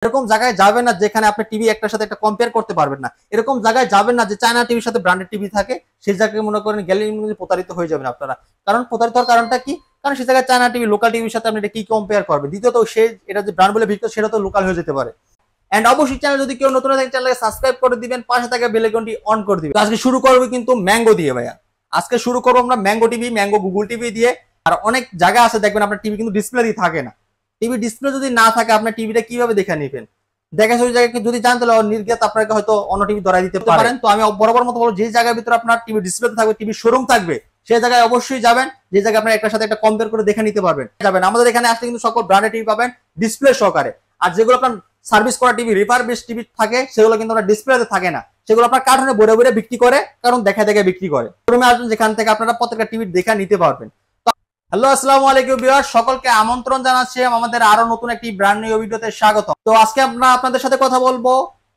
এরকম জায়গায় যাবেন না যেখানে আপনি টিভি একটার সাথে একটা কম্পেয়ার করতে পারবেন না। এরকম জায়গায় যাবেন না যে চায়না টিভির সাথে ব্র্যান্ডেড টিভি থাকে, সেই জায়গায় মনে করেন গেলে প্রতারিত হয়ে যাবেন আপনারা। কারণ প্রতারিত হওয়ার কারণটা কি? কারণ সেই জায়গায় চায়না টিভি লোকাল টিভির সাথে আপনি এটা কি কম্পেয়ার করবেন। দ্বিতীয়ত সে এটা যে ব্র্যান্ড বলে বিক্রি সেটা তো লোকাল হয়ে যেতে পারে। এন্ড অবশ্যই চ্যানেল যদি কেউ নতুন থাকে চ্যানেলকে সাবস্ক্রাইব করে দিবেন, পাশে থাকা বেল আইকনটি অন করে দিবেন। আজকে শুরু করব কিন্তু ম্যাঙ্গো দিয়ে ভাইয়া। আজকে শুরু করব আমরা mango TV, mango Google TV দিয়ে। আর অনেক জায়গা আছে দেখবেন আপনার টিভি কিন্তু ডিসপ্লে দিয়ে থাকে না। টিভি ডিসপ্লে যদি না থাকে আপনার টিভিটা কিভাবে দেখে নেবেন? দেখা সেই জায়গায় যদি জানতে হলে নির্গত আপনাকে হয়তো অন্য টিভি ধরাই দিতে পারেন। তো আমি বরাবর মতো বলবো যে জায়গার ভিতরে আপনার টিভি ডিসপ্লে থাকবে, টিভি শোরুম থাকবে, সেই জায়গায় অবশ্যই যাবেন যে জায়গায় আপনার একটার সাথে একটা কম্পেয়ার করে দেখে নিতে পারবেন। যাবেন আমাদের এখানে আসলে কিন্তু সকল ব্র্যান্ডেড টিভি পাবেন ডিসপ্লে সহকারে। আর যেগুলো আপনার সার্ভিস করা টিভি, রিফারবিশ টিভি থাকে সেগুলো কিন্তু আপনার ডিসপ্লেতে থাকে না, সেগুলো আপনার কার্টুনে বড়ে বড়ে বিক্রি করে, কারণ দেখা দেখে বিক্রি করে। শোরুমে আসবেন যেখান থেকে আপনারা প্রত্যেকটা টিভি দেখে নিতে পারবেন। হ্যালো, আসসালামু আলাইকুম ভিউয়ার, সকলকে আমন্ত্রণ জানাচ্ছি আমাদের আরো নতুন একটি ব্র্যান্ড নিউ ভিডিওতে স্বাগত। তো আজকে আমরা আপনাদের সাথে কথা বলবো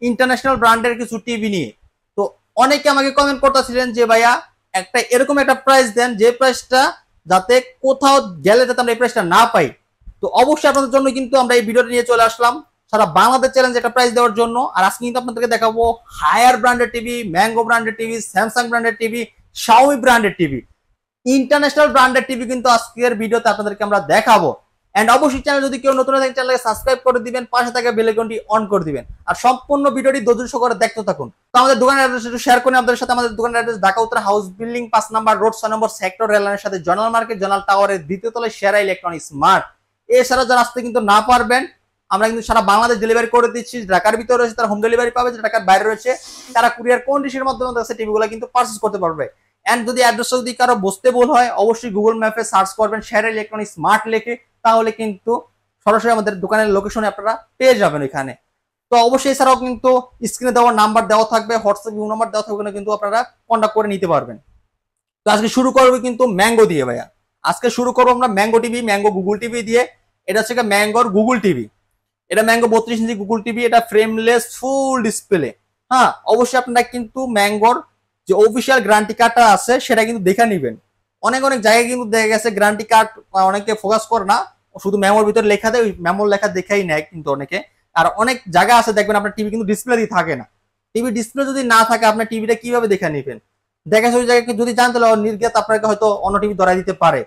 ইন্টারন্যাশনাল ব্র্যান্ডের কিছু টিভি নিয়ে। তো অনেকে আমাকে কমেন্ট করতেছিলেন যে ভাইয়া একটা এরকম একটা প্রাইস দেন যে প্রাইসটা যাতে কোথাও গেলে যাতে আমরা এই প্রাইসটা না পাই। তো অবশ্যই আপনাদের জন্য কিন্তু আমরা এই ভিডিওটা নিয়ে চলে আসলাম সারা বাংলাদেশ চ্যালেঞ্জ একটা প্রাইস দেওয়ার জন্য। আর আজকে কিন্তু আপনাদেরকে দেখাবো হায়ার ব্র্যান্ডের টিভি, ম্যাঙ্গো ব্র্যান্ডের টিভি, স্যামসাং ব্র্যান্ডের টিভি, শাওমি ব্র্যান্ডের টিভি, ইন্টারন্যাশনাল ব্র্যান্ডের টিভি কিন্তু আজকের ভিডিওতে আপনাদেরকে আমরা দেখাবো। এন্ড অবশ্যই চ্যানেল যদি কেউ নতুন থাকে চ্যানেলকে সাবস্ক্রাইব করে দিবেন, পাশে থাকা বেল আইকনটি অন করে দিবেন। আর সম্পূর্ণ ভিডিওটি ধৈর্য সহকারে দেখতে থাকুন। তো আমাদের দোকানের অ্যাড্রেস একটু শেয়ার করি আপনাদের সাথে। আমাদের দোকানের অ্যাড্রেস ঢাকা উত্তর হাউস বিল্ডিং 5 নম্বর রোড 6 নম্বর সেক্টর, রেললাইনের সাথে জনাল মার্কেট, জনাল টাওয়ারের দ্বিতীয় তলায় সেরা ইলেকট্রনিক্স মার্ট। এছাড়া যারা আসতে কিন্তু না পারবেন, আমরা কিন্তু সারা বাংলাদেশ ডেলিভারি করে দিচ্ছি। ঢাকার ভিতরে রয়েছে তারা হোম ডেলিভারি পাবে, ঢাকার বাইরে রয়েছে তারা কুরিয়ার কন্ডিশনের মাধ্যমে টিভিগুলো কিন্তু পারচেজ করতে পারবে। এন্ড যদি অ্যাড্রেসটা যদি কারো বুঝতে ভুল হয় অবশ্যই গুগল ম্যাপে সার্চ করবেন সেরা ইলেকট্রনিক্স স্মার্ট লিখে, তাহলে কিন্তু সরাসরি আমাদের দোকানের লোকেশনে আপনারা পেয়ে যাবেন এখানে। তো অবশ্যই এছাড়াও কিন্তু স্ক্রিনে দেওয়ার নাম্বার দেওয়া থাকবে, হোয়াটসঅ্যাপ নাম্বার দেওয়া থাকবে, কিন্তু আপনারা কন্ট্যাক্ট করে নিতে পারবেন। তো আজকে শুরু করবো কিন্তু ম্যাঙ্গো দিয়ে ভাইয়া। আজকে শুরু করবো আমরা mango TV, mango Google TV দিয়ে। এটা হচ্ছে ম্যাঙ্গোর গুগল টিভি। এটা ম্যাঙ্গো 32 ইঞ্চি গুগল টিভি, এটা ফ্রেমলেস ফুল ডিসপ্লে। হ্যাঁ, অবশ্যই আপনারা কিন্তু ম্যাঙ্গোর যে অফিসিয়াল গ্যারান্টি কার্ডটা আছে সেটা কিন্তু দেখে নেবেন। অনেক অনেক জায়গায় কিন্তু দেখা গেছে গ্যারান্টি কার্ড অনেকে ফোকাস করে না, শুধু মেমোর ভিতরে লেখা দেয়, ওই মেমোর লেখা দেখেই নেয় কিন্তু অনেকে। আর অনেক জায়গা আছে দেখবেন আপনার টিভি কিন্তু ডিসপ্লে দিয়ে থাকে না। টিভি ডিসপ্লে যদি না থাকে আপনার টিভিটা কিভাবে দেখে নেবেন? দেখা ওই জায়গায় যদি জানতে হলে নির্গত আপনাকে হয়তো অন্য টিভি ধরাই দিতে পারে।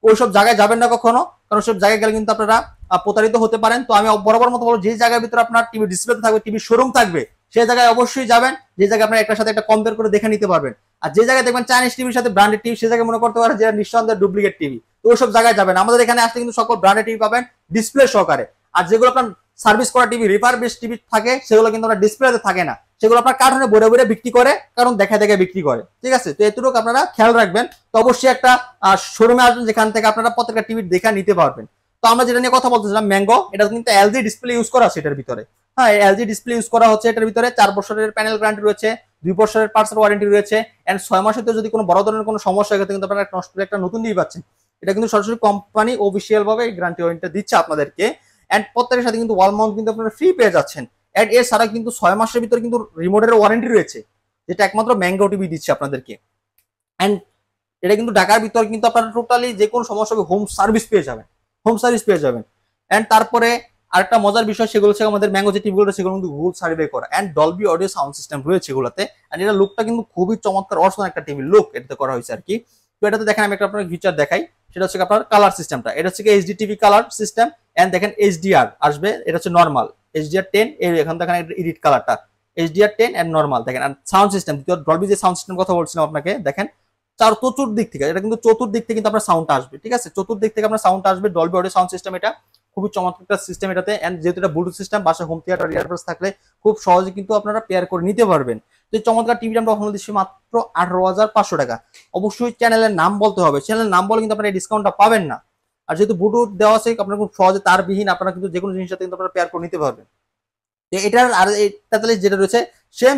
ওইসব জায়গায় যাবেন না কখনো, কারণ সব জায়গায় গেলে কিন্তু আপনারা প্রতারিত হতে পারেন। তো আমি বরাবর মতো বলবো যে জায়গার ভিতরে আপনার টিভি ডিসপ্লে থাকবে, টিভি শোরুম থাকবে, সেই জায়গায় অবশ্যই যাবেন যে জায়গায় আপনার একটার সাথে একটা কম্পেয়ার করে দেখে নিতে পারবেন। আর যে জায়গায় দেখবেন চাইনিজ টিভির সাথে ব্র্যান্ডেড টিভি, সেই জায়গায় মনে করতে পারেন যে নিঃসন্দেহে ডুপ্লিকেট টিভি। তো ওইসব জায়গায় যাবেন, আমাদের এখানে আসলে কিন্তু সকল ব্র্যান্ডেড টিভি পাবেন ডিসপ্লে সহকারে। আর যেগুলো আপনার সার্ভিস করা টিভি, রিফারবিশ টিভি থাকে সেগুলো কিন্তু আপনার ডিসপ্লেতে থাকে না, সেগুলো আপনার কার্টুনে বড়ে বড়ে বিক্রি করে, কারণ দেখা দেখে বিক্রি করে। ঠিক আছে, তো এতটুকু আপনারা খেয়াল রাখবেন। তো অবশ্যই একটা শোরুমে আসবেন যেখান থেকে আপনারা প্রত্যেকটা টিভি দেখে নিতে পারবেন। তো আমরা যেটা নিয়ে কথা বলতেছিলাম ম্যাঙ্গো, এটা কিন্তু এলজি ডিসপ্লে ইউজ করা আছে এটার ভিতরে। হ্যাঁ, এলজি ডিসপ্লে ইউজ করা হচ্ছে এটার ভিতরে। 4 বছরের প্যানেল গ্যারান্টি রয়েছে, 2 বছরের পার্টস ওয়ারেন্টি রয়েছে, এন্ড 6 মাসের যদি কোনো বড় ধরনের কোনো সমস্যা হয় কিন্তু আপনারা নষ্ট করে একটা নতুন টিভি পাচ্ছেন। এটা কিন্তু সরাসরি কোম্পানি অফিসিয়াল ভাবে এই গ্যারান্টি ওয়ারেন্টিটা দিচ্ছে আপনাদেরকে। এন্ড প্রত্যেকের সাথে কিন্তু ওয়াল মাউন্ট কিন্তু আপনারা ফ্রি পেয়ে যাচ্ছেন। এন্ড এর ছাড়া কিন্তু 6 মাসের ভিতরে কিন্তু রিমোটের ওয়ারেন্টি রয়েছে, যেটা একমাত্র ম্যাঙ্গো টিভি দিচ্ছে আপনাদেরকে। এন্ড এটা কিন্তু ঢাকার ভিতর কিন্তু আপনারা টোটালি যে কোনো সমস্যা হবে হোম সার্ভিস পেয়ে যাবেন, হোম সার্ভিস পেয়ে যাবেন। এন্ড তারপরে আরেকটা মজার বিষয়, সেগুলো হচ্ছে আমাদের ম্যাঙ্গো যে টিভিগুলো সেগুলো কিন্তু গুগল সার্ভে করা, and Dolby audio sound system রয়েছে এগুলোতে। এন্ড এটা লুকটা কিন্তু খুবই চমৎকার, অসাধারণ একটা টিভি লুক এটাতে করা হয়েছে আর কি। তো এটাতে দেখেন আমি একটা আপনার ফিচার দেখাই, সেটা হচ্ছে আপনার কালার সিস্টেমটা। এটা হচ্ছে HD TV colour system. And দেখেন এইচডিআর আসবে, এটা হচ্ছে নর্মাল এইচডিআর 10, এখান দেখেন এডিট কালারটা এইচডিআর 10 এন্ড নর্মাল দেখেন। আর সাউন্ড সিস্টেম, ডলবি যে সাউন্ড সিস্টেম কথা বলছিলাম আপনাকে, দেখেন চতুর্দিক থেকে, এটা কিন্তু চতুর্দিক থেকে কিন্তু আপনার সাউন্ডটা আসবে। ঠিক আছে, চতুর্দিক থেকে আপনার সাউন্ড আসবে, ডলবি অডিও সাউন্ড সিস্টেম। এটা খুবই চমৎকার একটা সিস্টেম এটাতে। এন্ড যেহেতু এটা ব্লুটুথ সিস্টেম, বাসা হোম থিয়েটার ইয়ারবাডস থাকলে খুব সহজে কিন্তু আপনারা পেয়ার করে নিতে পারবেন। তো এই চমৎকার টিভিটা আমরা অফার দিচ্ছি মাত্র 18,500 টাকা। অবশ্যই চ্যানেলের নাম বলতে হবে, চ্যানেলের নাম বলে কিন্তু আপনারা এই ডিসকাউন্টটা পাবেন না। আর যেহেতু ব্লুটুথ দেওয়া আছে আপনারা খুব সহজে তারবিহীন আপনারা কিন্তু যে কোনো জিনিসের সাথে কিন্তু আপনারা পেয়ার করে নিতে পারবেন। এটার আর 43 যেটা রয়েছে সেম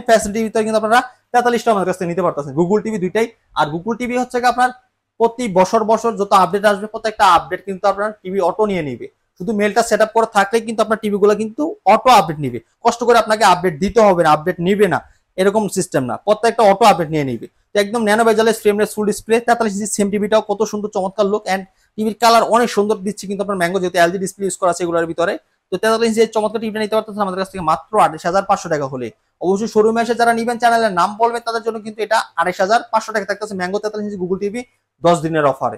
ফ্যাসিলিটির ভিতরে কিন্তু আপনারা 43টা আমাদের কাছ থেকে নিতে পারতেছেন গুগল টিভি দুইটাই। আর গুগল টিভি হচ্ছে আপনার প্রতি বছর যত আপডেট আসবে প্রত্যেকটা আপডেট কিন্তু আপনার টিভি অটো নিয়ে নিবে। শুধু মেলটা সেট আপ করে থাকলে কিন্তু আপনার টিভিগুলো কিন্তু অটো আপডেট নিবে, কষ্ট করে আপনাকে আপডেট দিতে হবে না, আপডেট নিবে না এরকম সিস্টেম না, প্রত্যেকটা অটো আপডেট নিয়ে নিবে। একদম ন্যানো বেজালের frameless full display 43 inch same টিভিটাও কত সুন্দর চমৎকার লুক। এন্ড টিভির কালার অনেক সুন্দর দিচ্ছে কিন্তু আপনার ম্যাঙ্গো, যেহেতু এলজি ডিসপ্লে ইউজ করা আছে এগুলোর ভিতরে। তো 43 ইঞ্চি চমৎকার টিভিটা নিতে পারতেছেন আমাদের কাছ থেকে মাত্র 28,500 টাকা হলে। অবশ্যই শোরুমে এসে যারা নিবেন চ্যানেলের নাম বলবেন তাদের জন্য কিন্তু এটা 28,500 টাকা থাকতেছে ম্যাঙ্গো 43 ইঞ্চি গুগল টিভি 10 দিনের অফারে।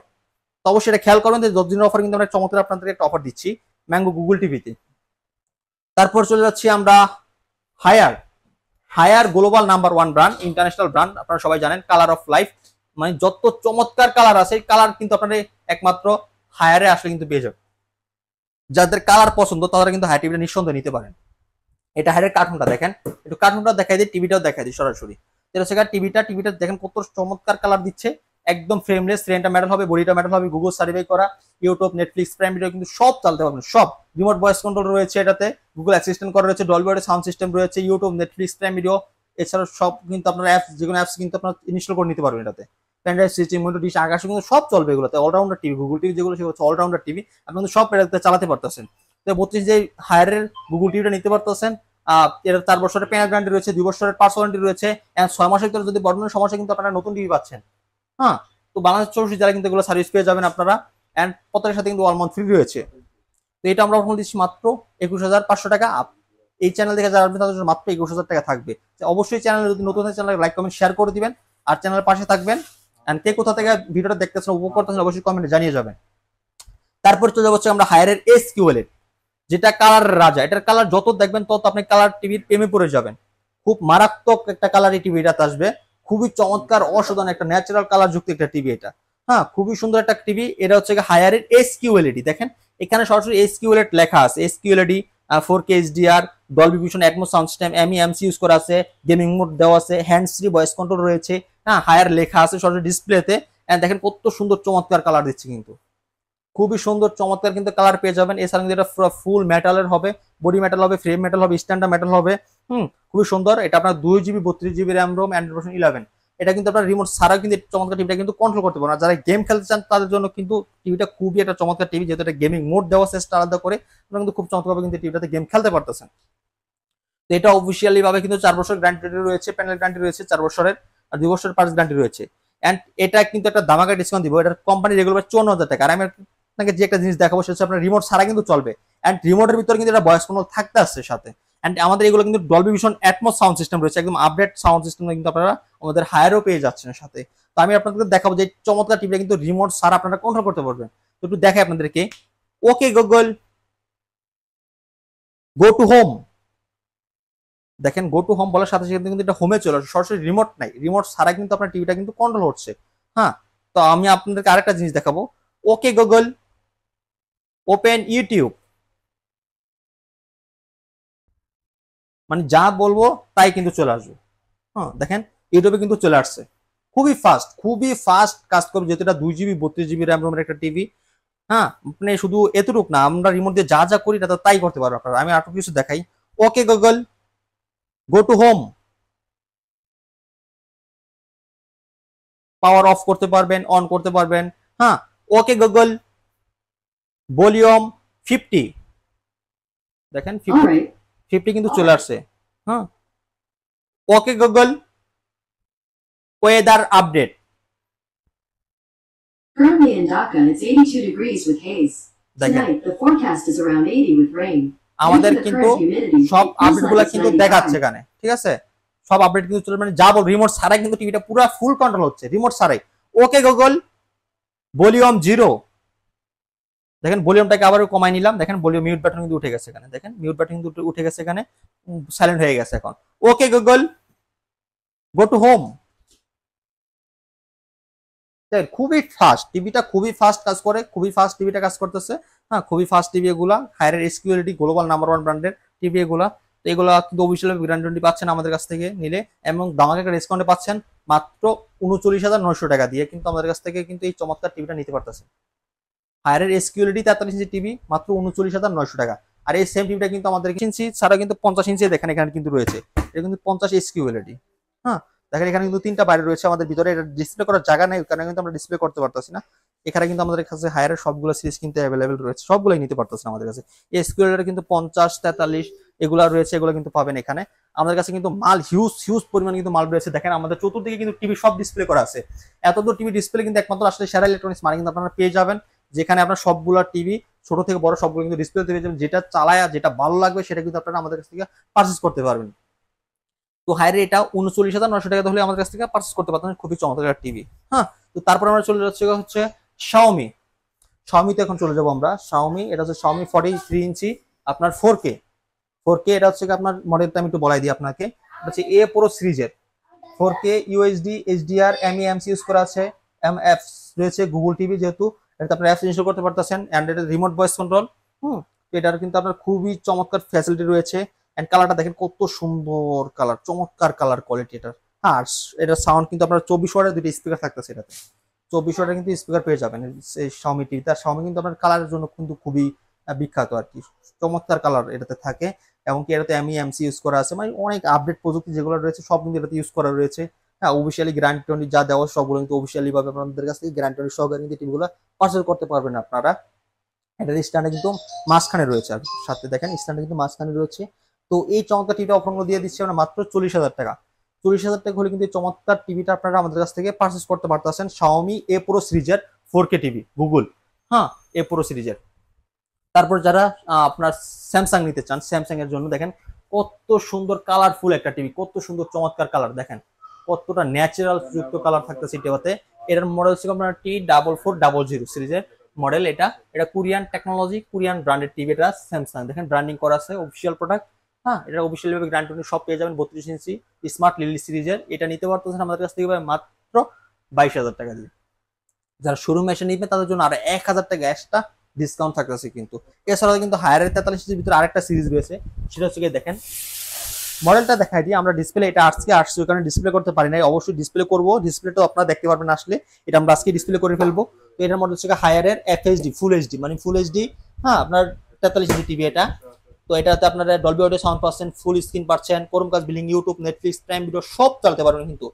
তো অবশ্যই এটা খেয়াল করবেন যে 10 দিনের অফার কিন্তু আমরা চমৎকার আপনাদের একটা অফার দিচ্ছি ম্যাঙ্গো গুগল টিভিতে। তারপর চলে যাচ্ছি আমরা Haier global number 1 brand, international brand, আপনারা সবাই জানেন কালার অফ লাইফ, মানে যত চমৎকার কালার আছে এই কালার কিন্তু আপনারা একমাত্র হায়ারে আসলে কিন্তু পেয়ে যাবেন। যাদের কালার পছন্দ তারা কিন্তু হায়ার টিভিটা নিঃসন্দেহে নিতে পারেন। এটা হায়ারের কার্টুনটা দেখেন, একটু কার্টুনটা দেখাই দিই, টিভিটাও দেখাই দিই সরাসরি। টিভিটা দেখেন কত চমৎকার কালার দিচ্ছে, একদম ফ্রেমলেস, স্ক্রিনটা মেটাল হবে, বডিটা মেটাল হবে, গুগল সার্টিফাই করা, ইউটিউব, নেটফ্লিক্স, প্রাইম ভিডিও কিন্তু সব চালাতে পারবেন, সব। রিমোট ভয়েস কন্ট্রোল রয়েছে এটাতে, গুগল অ্যাসিস্ট্যান্ট করা রয়েছে, ডলবি অডিও সাউন্ড সিস্টেম রয়েছে, ইউটিউব, নেটফ্লিক্স, প্রাইম ভিডিও, এছাড়াও সব কিন্তু আপনার অ্যাপস, যেকোনো অ্যাপস কিন্তু আপনার ইনস্টল করে নিতে পারবেন এটাতে। প্যান্ড্রাইভ সিস্টেম, উইন্ডো ডিশ, আকাশে কিন্তু সব চলবে এগুলোতে। অলরাউন্ডার টিভি, গুগল টিভি যেগুলো সেগুলো হচ্ছে অলরাউন্ডার টিভি, আপনি কিন্তু সব এটাতে চালাতে পারতেছেন। তো 32 যে হায়ারের গুগল টিভিটা নিতে পারতেছেন। এর 4 বছরের প্যানেল গ্যারান্টি রয়েছে, 2 বছরের পার্টস ওয়ারেন্টি রয়েছে, 6 মাসের ভিতরে যদি বর্তমানে সমস্যা কিন্তু আপনারা নতুন টিভি পাচ্ছেন। হ্যাঁ, তো বাংলাদেশ 64 জেলায় কিন্তু এগুলো সার্ভিস পেয়ে যাবেন আপনারা, এন্ড প্রত্যেকের সাথে কিন্তু 1 মান্থ ফ্রি রয়েছে। তো এটা আমরা এখন দিচ্ছি মাত্র 21,500 টাকা। এই চ্যানেল দেখে যারা আসবেন তাদের জন্য মাত্র 21,000 টাকা থাকবে। অবশ্যই চ্যানেল যদি নতুন হয় চ্যানেল লাইক কমেন্ট শেয়ার করে দিবেন, আর চ্যানেলের পাশে থাকবেন। এন্ড কে কোথা থেকে ভিডিওটা দেখতেছেন, উপভোগ করতেছেন অবশ্যই কমেন্টে জানিয়ে যাবেন। তারপর চলে যাচ্ছে আমরা হায়ারের SQLED, যেটা কালার রাজা। এটার কালার যত দেখবেন তত আপনি কালার টিভির প্রেমে পড়ে যাবেন। খুব মারাত্মক একটা কালার এই টিভিটাতে আসবে, খুবই চমৎকার অসাধারণ একটা ন্যাচারাল কালার যুক্ত একটা টিভি এটা। হ্যাঁ, খুবই সুন্দর একটা টিভি। এটা হচ্ছে হায়ারের SQLED, দেখেন এখানে সরাসরি SQLED লেখা আছে, SQLED 4K HDR, Dolby vision, atoms sound system, MEMC use করা আছে, গেমিং মোড দেওয়া আছে, হ্যান্ডস ফ্রি ভয়েস কন্ট্রোল রয়েছে। হ্যাঁ, হায়ার লেখা আছে সরাসরি ডিসপ্লেতে। দেখেন কত সুন্দর চমৎকার কালার দিচ্ছে, কিন্তু খুবই সুন্দর চমৎকার কিন্তু কালার পেয়ে যাবেন। এছাড়া কিন্তু এটা ফুল মেটালের হবে, বডি মেটাল হবে, ফ্রেম মেটাল হবে, স্ট্যান্ডার্ড মেটাল হবে। খুবই সুন্দর। এটা আপনার 2GB 32GB RAM ROM, Android version 11। এটা কিন্তু আপনার রিমোট ছাড়াও কিন্তু চমৎকার টিভিটা কিন্তু কন্ট্রোল করতে পারেন। যারা গেম খেলতে চান তাদের জন্য কিন্তু টিভিটা খুবই একটা চমৎকার টিভি, যেহেতু এটা গেমিং মোড দেওয়া চেষ্টা আলাদা করে, আপনারা কিন্তু খুব চমৎকারভাবে কিন্তু টিভিটাতে গেম খেলতে পারতেছেন। তো এটা অফিসিয়ালি ভাবে কিন্তু 4 বছর গ্যারান্টি রয়েছে, প্যানেল গ্যারান্টি রয়েছে 4 বছরের, আর 2 বছরের পার্টস গ্যারান্টি রয়েছে। এন্ড এটা কিন্তু একটা ধামাকা ডিসকাউন্ট দিব। এটার কোম্পানি রেগুলার 54,000 টাকা। আর আমি আপনাকে যে একটা জিনিস দেখাবো সেটা হচ্ছে আপনার রিমোট ছাড়া কিন্তু চলবে, এন্ড রিমোটের ভিতরে কিন্তু এটা ভয়েস কন্ট্রোল থাকতে আসছে সাথে। এন্ড আমাদের এগুলো কিন্তু Dolby vision atoms sound system রয়েছে, একদম আপডেট সাউন্ড সিস্টেম কিন্তু আপনারা আমাদের হায়ারও পেয়ে যাচ্ছেন সাথে। তো আমি আপনাদের দেখাবো যে চমৎকার টিভিটা কিন্তু রিমোট ছাড়া আপনারা কন্ট্রোল করতে পারবেন। তো একটু দেখাই আপনাদেরকে। Okay Google, go to home. দেখেন গো টু হোম বলার সাথে সাথে কিন্তু এটা হোমে চলে আসে, সরাসরি রিমোট নাই, রিমোট ছাড়া কিন্তু আপনার টিভিটা কিন্তু কন্ট্রোল হচ্ছে। হ্যাঁ, তো আমি আপনাদেরকে আরেকটা জিনিস দেখাবো। Okay Google, open YouTube. মানে যা বলবো তাই কিন্তু চলে আসবে। হ্যাঁ, দেখেন ইউটিউবে কিন্তু চলে আসছে। খুবই ফাস্ট কাজ করবে, যেহেতু এটা 2GB 32GB র্যাম রোমের একটা টিভি। হ্যাঁ, আপনি শুধু এতটুক না, আমরা রিমোট দিয়ে যা যা করি এটা তো তাই করতে পারবো আপনারা। আমি আরো কিছু দেখাই। Okay Google, go to home. Power of করতে পারবেন, অন করতে পারবেন। হ্যাঁ, ওকে গুগল, ভলিউম 50। দেখেন 50 কিন্তু চলে আসছে। হ্যাঁ, okay Google, weather update. Currently in Dhaka, it's 82 degrees with haze. Tonight, the forecast is around 80 with rain. আমাদের কিন্তু সব আপডেটগুলো কিন্তু দেখাচ্ছে এখানে, ঠিক আছে? সব আপডেট কিন্তু চলে, মানে যা বল রিমোট ছাড়াই কিন্তু টিভিটা পুরো ফুল কন্ট্রোল হচ্ছে, রিমোট ছাড়াই। Okay Google, volume 0। দেখেন ভলিউমটাকে আবারও কমাই নিলাম, দেখেন ভলিউম মিউট বাটন কিন্তু উঠে গেছে এখানে, দেখেন মিউট বাটন কিন্তু উঠে গেছে এখানে, সাইলেন্ট হয়ে গেছে এখন। Okay Google, go to home. খুবই ফাস্ট টিভিটা, খুবই ফাস্ট কাজ করে, খুবই ফাস্ট টিভিটা কাজ করতেছে। হ্যাঁ, খুবই ফাস্ট টিভি এগুলা, হায়ারের SQLED গ্লোবাল নাম্বার 1 ব্র্যান্ডের টিভি এগুলা। তো এগুলা কিন্তু অফিসিয়াল গ্যারান্টি পাচ্ছেন আমাদের কাছ থেকে নিলে, এবং দামাকে একটা ডিসকাউন্টে পাচ্ছেন মাত্র 39,900 টাকা দিয়ে কিন্তু আমাদের কাছ থেকে কিন্তু এই চমৎকার টিভিটা নিতে পারতেছেন। হায়ারের SQLED 43 ইঞ্চি টিভি মাত্র 39,900 টাকা। আর এই সেম টিভিটা কিন্তু আমাদের ইঞ্চি ছাড়া কিন্তু 50 ইঞ্চি দেখেন এখানে কিন্তু রয়েছে, এটা কিন্তু 50 SQLED। হ্যাঁ, দেখেন এখানে কিন্তু 3টা বাইরে রয়েছে, আমাদের ভিতরে এটা ডিসপ্লে করার জায়গা নেই, কারণ কিন্তু আমরা ডিসপ্লে করতে পারতেছি না। এখানে কিন্তু আমাদের কাছে হায়ারের সবগুলো সিরিজ কিন্তু অ্যাভেলেবেল রয়েছে, সবগুলোই নিতে পারতেছেন আমাদের কাছে। SQLED কিন্তু 50, 43 এগুলো রয়েছে, এগুলো কিন্তু পাবেন এখানে আমাদের কাছে। কিন্তু মাল হিউজ পরিমাণ কিন্তু মাল রয়েছে। দেখেন আমাদের চতুর্দিকে কিন্তু টিভি সব ডিসপ্লে করা আছে। এতদূর টিভি ডিসপ্লে কিন্তু একমাত্র আসলে সেরা ইলেকট্রনিক্স মানে কিন্তু আপনারা পেয়ে যাবেন। যেখানে আপনার সবগুলা টিভি ছোট থেকে বড় সবগুলো কিন্তু ডিসপ্লে পেয়ে যাবেন, যেটা চালায় যেটা ভালো লাগবে সেটা কিন্তু আপনারা আমাদের কাছ থেকে পারচেস করতে পারবেন। তো হাইরে এটা 39,900 টাকা হলে আমাদের কাছ থেকে পারচেস করতে পারতেন, খুবই চমৎকার টিভি। হ্যাঁ, তো তারপর আমরা চলে যাচ্ছি হচ্ছে শাওমি। শাওমিতে এখন চলে যাবো আমরা। শাওমি, এটা হচ্ছে শাওমি 43 ইঞ্চি আপনার 4K এটা হচ্ছে আপনার মডেলটা আমি একটু বলাই দিই আপনাকে। এটা হচ্ছে এ প্রো সিরিজের 4K USD HDR MEMC use করা আছে, এমএফ রয়েছে গুগল টিভি, যেহেতু এটা আপনার অ্যাপস ইনস্টল করতে পারতেছেন, অ্যান্ড্রয়েড রিমোট ভয়েস কন্ট্রোল। এটার কিন্তু আপনার খুবই চমৎকার ফ্যাসিলিটি রয়েছে। এন্ড কালারটা দেখেন কত সুন্দর কালার, চমৎকার কালার কোয়ালিটি এটার। হ্যাঁ, এটার সাউন্ড কিন্তু আপনার 24 ওয়াটের দুটো স্পিকার থাকতেছে এটাতে, 24 ওয়াটের কিন্তু স্পিকার পেয়ে যাবেন এই শাওমি টিভিতে। আর শাওমি কিন্তু আপনার কালারের জন্য কিন্তু খুবই বিখ্যাত আর কি, চমৎকার কালার এটাতে থাকে। এবং কি এটাতে এমইএমসি ইউজ করা আছে, মানে অনেক আপডেট প্রযুক্তি যেগুলো রয়েছে সব কিন্তু এটাতে ইউজ করা রয়েছে। হ্যাঁ, অফিসিয়ালি গ্যারান্টি যা দেওয়া সবগুলো কিন্তু অফিসিয়ালি ভাবে আপনাদের কাছ থেকে গ্যারান্টি সহকারে কিন্তু টিভিগুলো পারচেজ করতে পারবেন আপনারা। এটার স্ট্যান্ডে কিন্তু মাঝখানে রয়েছে, আর সাথে দেখেন স্ট্যান্ডে কিন্তু মাঝখানে রয়েছে। তো এই চমৎকার টিভিটা অফার দিয়ে দিচ্ছি আমরা মাত্র 40,000 টাকা। 40,000 টাকা হলে কিন্তু চমৎকার টিভিটা আপনারা আমাদের কাছ থেকে পারচেস করতে পারতেছেন। শাওমি এ প্রো সিরিজের 4K টিভি গুগল, হ্যাঁ, এ প্রো সিরিজের। তারপর যারা আপনার স্যামসাং নিতে চান, স্যামসাং এর জন্য দেখেন কত সুন্দর কালারফুল একটা টিভি, কত সুন্দর চমৎকার কালার, দেখেন কতটা ন্যাচারাল যুক্ত কালার থাকতেছে টিভিতে। এটার মডেল হচ্ছে আপনার T4400 সিরিজের মডেল। এটা Korean technology, Korean branded TV. এটা স্যামসাং, দেখেন ব্র্যান্ডিং করা আছে, অফিসিয়াল প্রোডাক্ট। হ্যাঁ, এটা অফিসিয়াল ভাবে গ্যারান্টি সব পেয়ে যাবেন। 32 ইঞ্চি স্মার্ট লিলি সিরিজের এটা নিতে পারতেছেন আমাদের কাছ থেকে মাত্র 22,000 টাকা দিয়ে। যারা শোরুম এসে নিবে তাদের জন্য আর 1,000 টাকা এক্সট্রা ডিসকাউন্ট থাকতেছে কিন্তু। এছাড়াও কিন্তু হায়ারের 43 ইঞ্চির ভিতরে আরেকটা সিরিজ রয়েছে, সেটা হচ্ছে দেখেন মডেলটা দেখাই দিই আমরা। ডিসপ্লে এটা আসছে ওখানে ডিসপ্লে করতে পারি নাই, অবশ্যই ডিসপ্লে করবো, ডিসপ্লেটা আপনারা দেখতে পারবেন আসলে। এটা আমরা আজকে ডিসপ্লে করে ফেলবো। তো এটার মডেল হচ্ছে হায়ারের FHD ফুল এইচডি, মানে ফুল এইচডি। হ্যাঁ, আপনার 43 ইঞ্চি টিভি এটা। তো এটাতে আপনারা ডলবি অডিও সাউন্ড পাচ্ছেন, ফুল স্ক্রিন পাচ্ছেন, Chromecast, billing, YouTube, Netflix, prime video সব চালাতে পারবেন। কিন্তু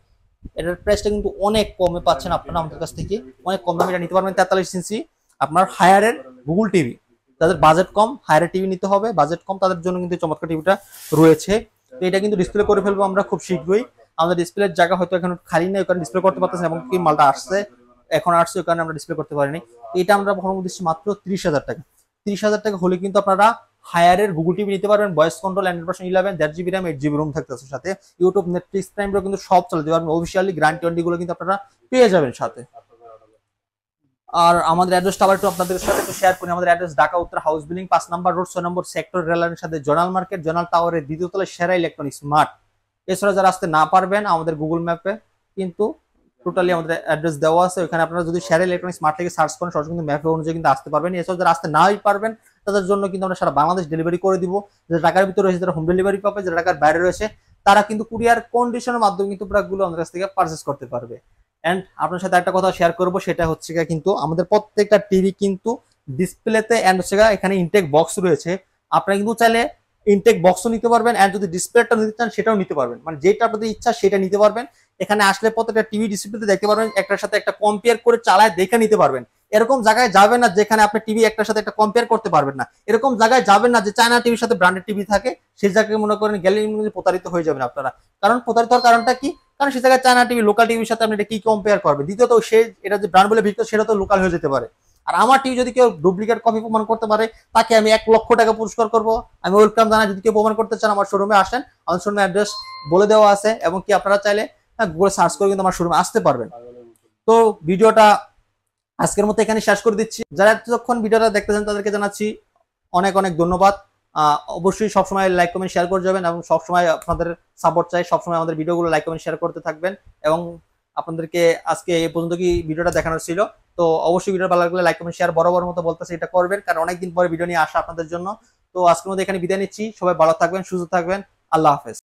এটার প্রাইসটা কিন্তু অনেক কমে পাচ্ছেন আপনারা আমাদের কাছ থেকে, অনেক কম দামে এটা নিতে পারবেন। 43 ইঞ্চি আপনার হায়ারের গুগল টিভি, যাদের বাজেট কম, হায়ারের টিভি নিতে হবে, বাজেট কম, তাদের জন্য কিন্তু চমৎকার টিভিটা রয়েছে। তো এটা কিন্তু ডিসপ্লে করে ফেলবো আমরা খুব শীঘ্রই। আমাদের ডিসপ্লের জায়গা হয়তো এখন খালি নেই, ওখানে ডিসপ্লে করতে পারতেছে, এবং কি মালটা আসছে এখন আসছে, ওই কারণে আমরা ডিসপ্লে করতে পারিনি। এটা আমরা প্রথম দিচ্ছি মাত্র 30,000 টাকা। 30,000 টাকা হলে কিন্তু আপনারা হায়ারের গুগল টিভি নিতে পারবেন, voice control, Android version 11, 1.5 GB RAM, 8 GB ROM থাকতেছে সাথে, ইউটিউব, নেটফ্লিক্স, প্রাইম ভিডিও কিন্তু সব চালাতে পারবেন। অফিসিয়ালি গ্যারান্টি গুলো কিন্তু আপনারা পেয়ে যাবেন সাথে। আর আমাদের অ্যাড্রেসটা আবার একটু আপনাদের সাথে একটু শেয়ার করি। আমাদের অ্যাড্রেস ঢাকা উত্তর হাউস বিল্ডিং 5 নম্বর রোড 6 নম্বর সেক্টর, রেল লাইনের সাথে জোনাল মার্কেট, জোনাল টাওয়ারের দ্বিতীয় তলায় সেরা ইলেকট্রনিক্স মার্ট। এছাড়া যারা আসতে না পারবেন, আমাদের গুগল ম্যাপে কিন্তু টোটালি আমাদের অ্যাড্রেস দেওয়া আছে, ওখানে আপনারা যদি সেরা ইলেকট্রনিক্স মার্ট থেকে সার্চ করেন সরাসরি কিন্তু ম্যাপে অনুযায়ী কিন্তু আসতে পারবেন। এছাড়া যারা আসতে নাই পারবেন তাদের জন্য কিন্তু আমরা সারা বাংলাদেশ ডেলিভারি করে দিব। যারা ঢাকার ভিতরে রয়েছে তারা হোম ডেলিভারি পাবে, যারা ঢাকার বাইরে রয়েছে তারা কিন্তু কুরিয়ার কন্ডিশনের মাধ্যমে কিন্তু প্রোডাক্টগুলো আমাদের কাছ থেকে পারচেস করতে পারবে। এন্ড আপনার সাথে একটা কথা শেয়ার করবো, সেটা হচ্ছে কিন্তু আমাদের প্রত্যেকটা টিভি কিন্তু ডিসপ্লেতে এন্ড হচ্ছে এখানে ইনটেক বক্স রয়েছে। আপনারা কিন্তু চাইলে ইনটেক বক্সও নিতে পারবেন, এন্ড যদি ডিসপ্লেটা নিতে চান সেটাও নিতে পারবেন, মানে যেটা আপনাদের ইচ্ছা সেটা নিতে পারবেন। এখানে আসলে প্রত্যেকটা টিভি ডিসপ্লেতে দেখতে পারবেন, একটার সাথে একটা কম্পেয়ার করে চালায় দেখে নিতে পারবেন। এরকম জায়গায় যাবেন না যেখানে আপনি টিভি একটার সাথে একটা কম্পেয়ার করতে পারবেন না। এরকম জায়গায় যাবেন না যে চায়না টিভির সাথে ব্র্যান্ডেড টিভি থাকে, সেই জায়গায় মনে করেন গেলে প্রতারিত হয়ে যাবেন আপনারা। কারণ প্রতারিত হওয়ার কারণটা কি? কারণ সেই জায়গায় চায়না টিভি লোকাল টিভির সাথে আপনি এটা কি কম্পেয়ার করবেন। দ্বিতীয়ত সে এটা যে ব্র্যান্ড বলে বিক্রি সেটা তো লোকাল হয়ে যেতে পারে। আর আমার টিভি যদি কেউ ডুপ্লিকেট কপি প্রমাণ করতে পারে তাকে আমি 1 লক্ষ টাকা পুরস্কার করবো। আমি ওয়েলকাম জানাই, যদি কেউ প্রমাণ করতে চান আমার শোরুমে আসেন, আমার শোরুমে অ্যাড্রেস বলে দেওয়া আছে, এবং কি আপনারা চাইলে গুগলে সার্চ করে কিন্তু আমার শোরুমে আসতে পারবেন। তো ভিডিওটা আজকের মতো এখানে শেষ করে দিচ্ছি। যারা এতক্ষণ ভিডিওটা দেখতেছেন তাদেরকে জানাচ্ছি অনেক অনেক ধন্যবাদ। অবশ্যই সবসময় লাইক কমেন্ট শেয়ার করে যাবেন, এবং সবসময় আপনাদের সাপোর্ট চাই, সবসময় আমাদের ভিডিওগুলো লাইক কমেন্ট শেয়ার করতে থাকবেন। এবং আপনাদেরকে আজকে এই পর্যন্ত কি ভিডিওটা দেখানোর ছিল, তো অবশ্যই ভিডিও ভালো লাগলে লাইক কমেন্ট শেয়ার বরাবর মতো বলতেছে এটা করবেন, কারণ অনেকদিন পরে ভিডিও নিয়ে আসা আপনাদের জন্য। তো আজকের মধ্যে এখানে বিদায় নিচ্ছি, সবাই ভালো থাকবেন, সুস্থ থাকবেন, আল্লাহ হাফেজ।